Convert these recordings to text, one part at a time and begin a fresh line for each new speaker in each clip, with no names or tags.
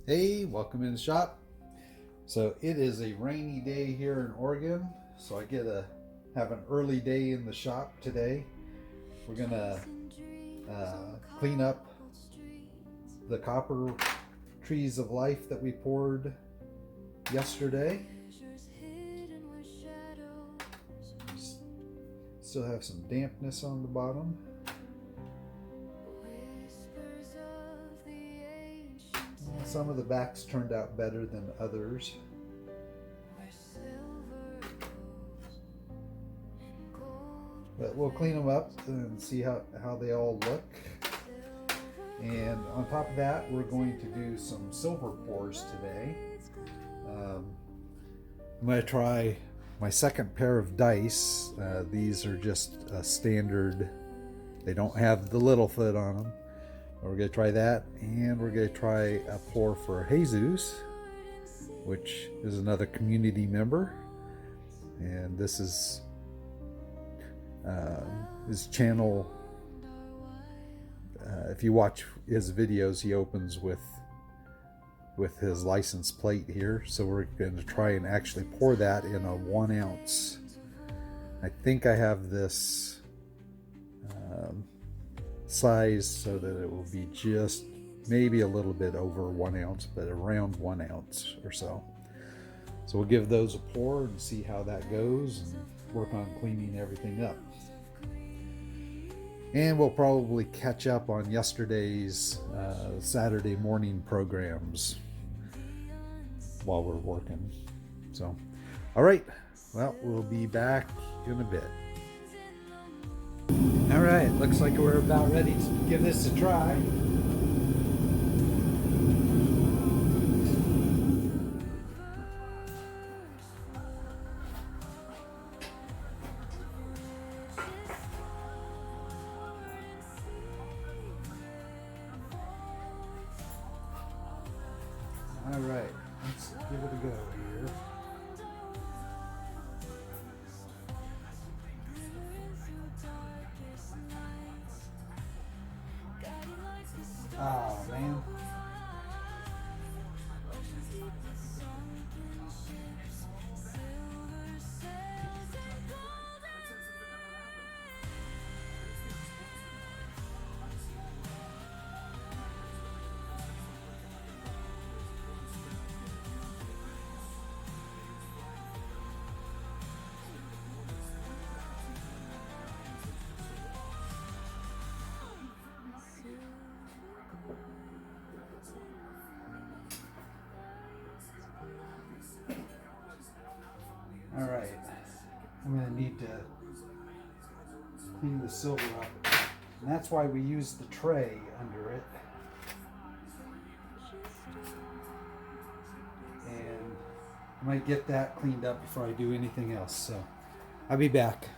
Hey, welcome in the shop. So it is a rainy day here in Oregon, so I get to have an early day in the shop today. We're gonna clean up the copper trees of life that we poured yesterday. Still have some dampness on the bottom. Some of the backs turned out better than others. But we'll clean them up and see how they all look. And on top of that, we're going to do some silver pours today. I'm going to try my second pair of dice. These are just a standard, they don't have the little foot on them. We're going to try that, and we're going to try a pour for Jesus, which is another community member. And this is his channel. If you watch his videos, he opens with his license plate here. So we're going to try and actually pour that in a 1 ounce. I think I have this size so that it will be just maybe a little bit over 1 ounce, but around 1 ounce or so. So we'll give those a pour and see how that goes and work on cleaning everything up. And we'll probably catch up on yesterday's Saturday morning programs while we're working. So, all right, well, we'll be back in a bit. All right, looks like we're about ready to give this a try. All right, let's give it a go here. Oh, man. All right, I'm going to need to clean the silver up, and that's why we use the tray under it. And I might get that cleaned up before I do anything else, so I'll be back.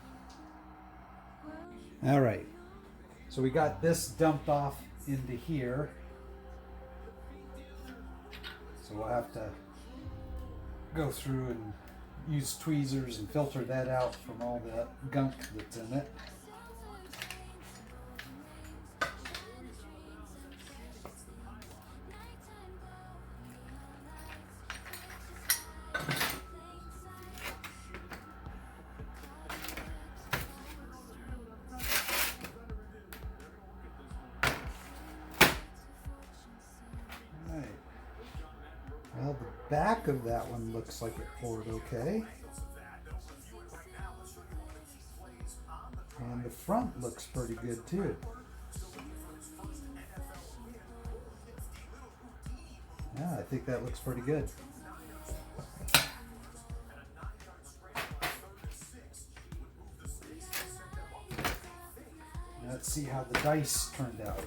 All right, so we got this dumped off into here, so we'll have to go through and use tweezers and filter that out from all the gunk that's in it. Well, the back of that one looks like it poured okay. And the front looks pretty good too. Yeah, I think that looks pretty good. Let's see how the dice turned out.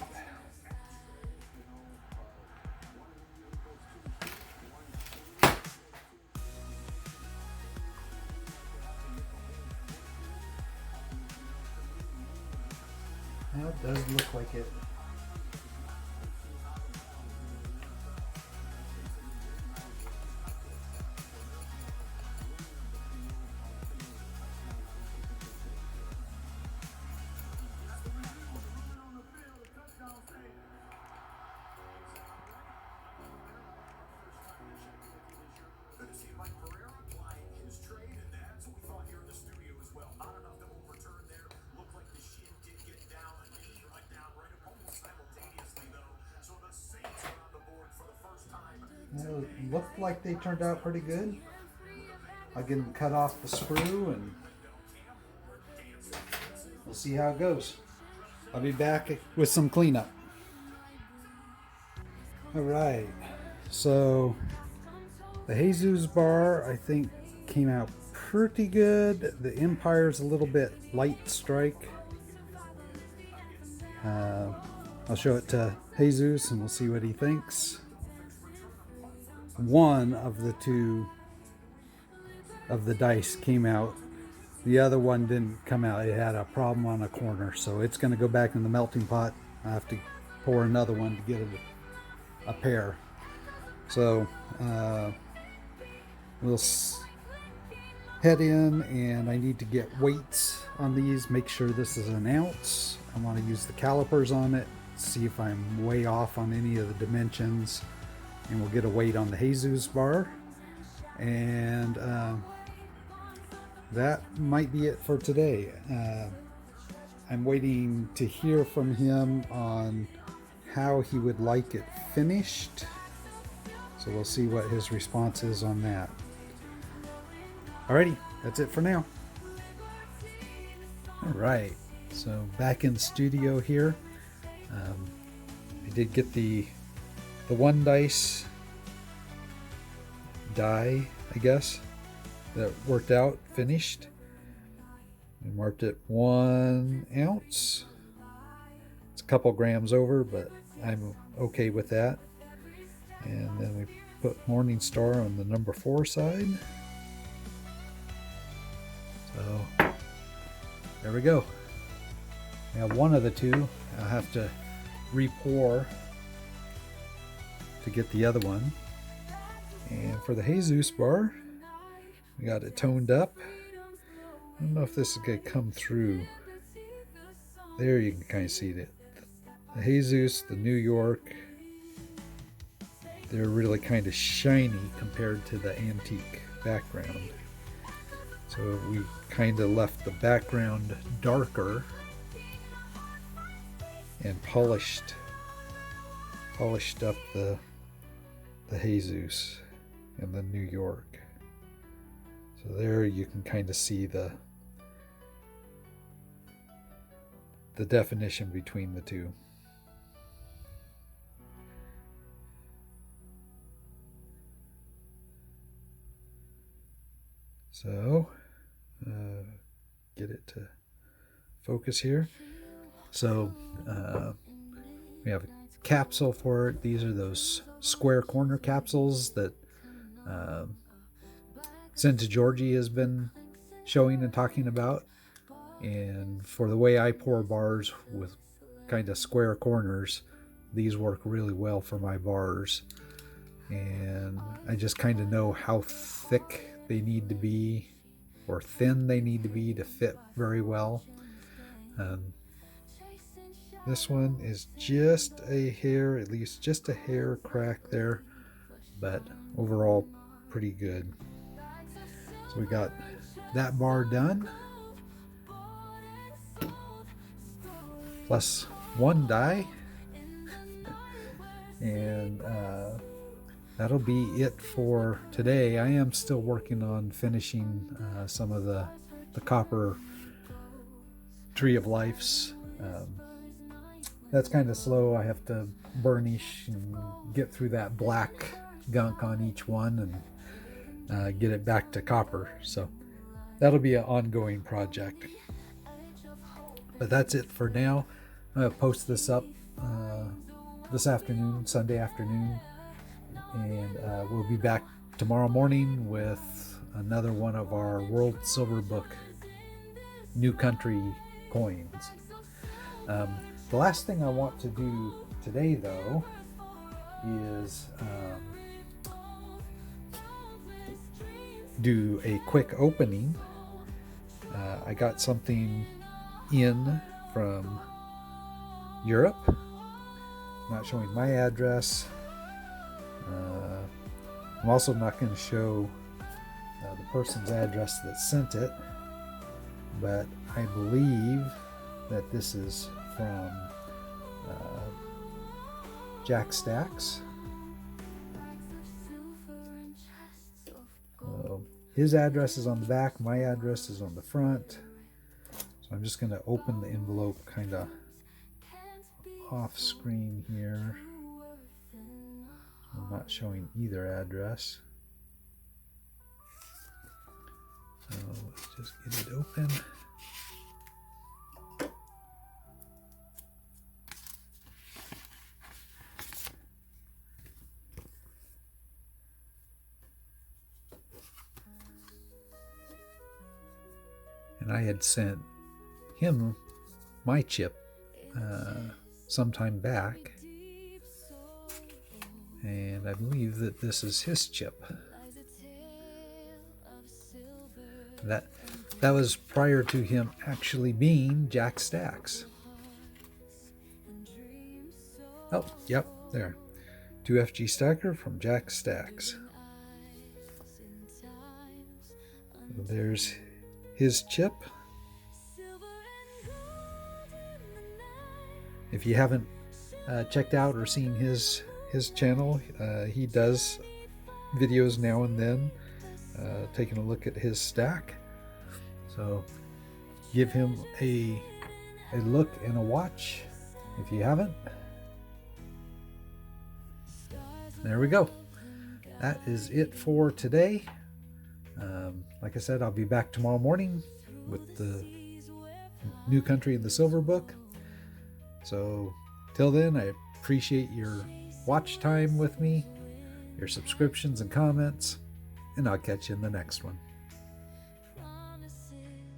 Now it does look like it. It looked like they turned out pretty good. I'll get them cut off the sprue and we'll see how it goes. I'll be back with some cleanup. Alright, so the Jesus bar I think came out pretty good. The Empire's a little bit light strike. I'll show it to Jesus and we'll see what he thinks. One of the two of the dice came out. The other one didn't come out. It had a problem on a corner, so it's going to go back in the melting pot. I have to pour another one to get a pair. So we'll head in, and I need to get weights on these. Make sure this is an ounce. I want to use the calipers on it, see if I'm way off on any of the dimensions, and we'll get a weight on the Jesus bar. And that might be it for today. I'm waiting to hear from him on how he would like it finished. So we'll see what his response is on that. Alrighty, that's it for now. Alright, so back in the studio here. I did get the one dice die, I guess, that worked out, finished. I marked it 1 ounce. It's a couple grams over, but I'm okay with that. And then we put Morning Star on the number 4 side. So there we go. Now one of the two I'll have to re-pour to get the other one. And for the Jesus bar, we got it toned up. I don't know if this is going to come through. There you can kind of see that. The Jesus, the New York, they're really kind of shiny compared to the antique background. So we kind of left the background darker and polished up the Jesus and the New York. So there you can kind of see the definition between the two. So get it to focus here. So we have a capsule for it. These are those square corner capsules that Senta Georgie has been showing and talking about. And for the way I pour bars with kind of square corners, these work really well for my bars. And I just kind of know how thick they need to be or thin they need to be to fit very well. This one is just a hair, at least just a hair crack there, but overall pretty good. So we got that bar done, plus one die, and that'll be it for today. I am still working on finishing some of the copper Tree of Lives. That's kind of slow. I have to burnish and get through that black gunk on each one and get it back to copper. So that'll be an ongoing project. But that's it for now. I'm going to post this up this afternoon, Sunday afternoon. And we'll be back tomorrow morning with another one of our World Silver Book New Country coins. The last thing I want to do today, though, is do a quick opening. I got something in from Europe. Not showing my address. I'm also not going to show the person's address that sent it, but I believe that this is from Jack Stacks. His address is on the back, my address is on the front. So I'm just going to open the envelope kind of off screen here. I'm not showing either address. So let's just get it open. And I had sent him my chip sometime back, and I believe that this is his chip. That was prior to him actually being Jack Stacks. Oh, yep, there. 2FG Stacker from Jack Stacks. There's his chip. If you haven't checked out or seen his channel, he does videos now and then taking a look at his stack. So give him a look and a watch if you haven't. There we go. That is it for today. Like I said, I'll be back tomorrow morning with the New Country in the Silver Book. So till then, I appreciate your watch time with me, your subscriptions and comments, and I'll catch you in the next one.